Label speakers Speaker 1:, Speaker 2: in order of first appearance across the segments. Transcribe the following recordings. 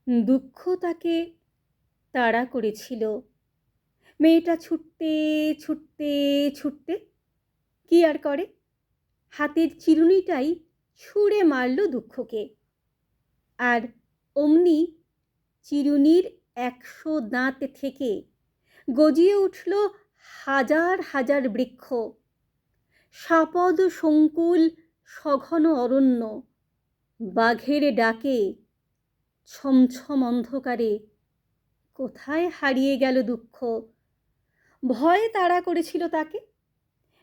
Speaker 1: দুঃখ তাকে তাড়া করেছিল। মেয়েটা ছুটতে ছুটতে ছুটতে কি আর করে, হাতের চিরুনিটাই ছুঁড়ে মারল দুঃখকে। আর অমনি চিরুনির 100 দাঁত থেকে গজিয়ে উঠল হাজার হাজার বৃক্ষ, সাপদ সংকুল সঘন অরণ্য, বাঘের ডাকে ছমছম অন্ধকারে কোথায় হারিয়ে গেল দুঃখ। ভয়ে তাড়া করেছিল তাকে।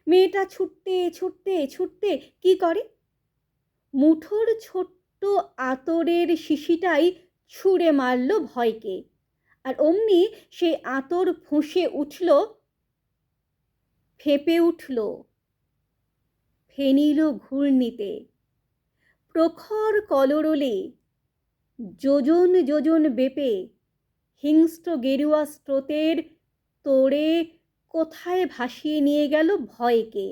Speaker 1: মেয়েটা ছুটতে ছুটতে ছুটতে কি করে, মুঠোর ছোট্ট আতরের শিশিটাই ছুঁড়ে মারল ভয়কে। আর অমনি সেই আতর ফুঁসে উঠল, ফেঁপে উঠল ফেনিল ঘূর্ণিতে, প্রখর কলরলে যোজন যোজন বেপে হিংস্র গেরুয়া স্রোতের তোড়ে কোথায় ভাসিয়ে নিয়ে গেল ভয়কে।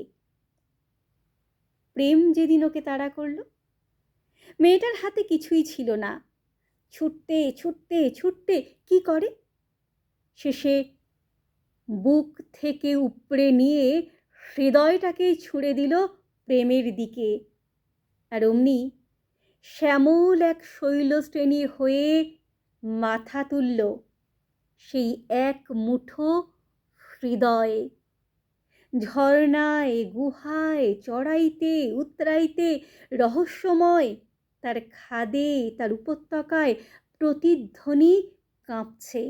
Speaker 1: প্রেম যেদিন ওকে তাড়া করল, মেয়েটার হাতে কিছুই ছিল না। ছুটতে ছুটতে ছুটতে কি করে, শেষে বুক থেকে উপড়ে নিয়ে হৃদয়টাকেই ছুঁড়ে দিল প্রেমের দিকে। আর অমনি শ্যামল এক শৈলশ্রেণী হয়ে মাথা তুলল সেই এক মুঠো হৃদয়। ঝর্ণায় গুহায় চড়াইতে উতরাইতে রহস্যময় তার খাদে তার উপত্যকায় প্রতিধ্বনি কাঁপছে।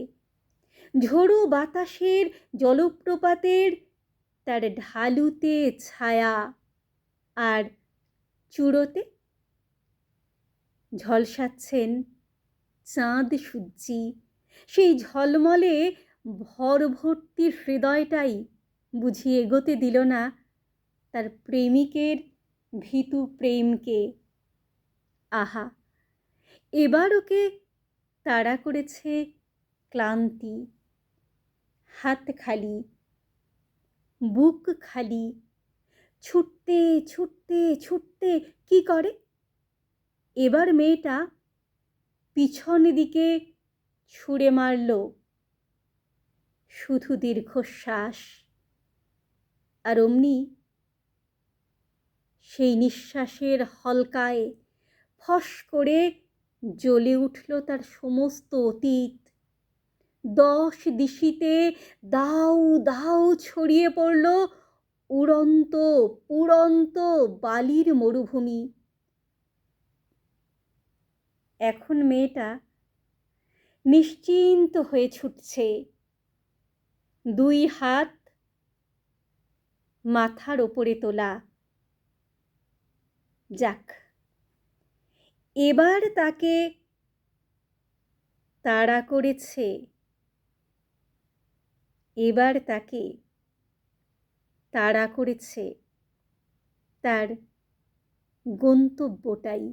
Speaker 1: ঝোড়ো বাতাসের জলপ্রপাতের তার ঢালুতে ছায়া, আর চূড়োতে ঝলসাচ্ছেন চাঁদ সূর্যি। সেই ঝলমলে ভরভর্তি হৃদয়টাই বুঝি এগোতে দিল না তার প্রেমিকের ভীতু প্রেমকে। আহা, এবার ওকে তাড়া করেছে ক্লান্তি। হাত খালি, বুক খালি, ছুটতে ছুটতে ছুটতে কি করে, এবার মেয়েটা পিছন দিকে ছুঁড়ে মারল শুধু দীর্ঘশ্বাস। আর অমনি সেই নিঃশ্বাসের হলকায় ফস করে জ্বলে উঠল তার সমস্ত অতীত। 10 দিশিতে দাউ দাউ ছড়িয়ে পড়ল উড়ন্ত পুড়ন্ত বালির মরুভূমি। এখন মেয়েটা নিশ্চিন্ত হয়ে ছুটছে, 2 হাত মাথার ওপরে তোলা। যাক, এবার তাকে তাড়া করেছে, এবার তাকে তাড়া করেছে তার গন্তব্যটাই।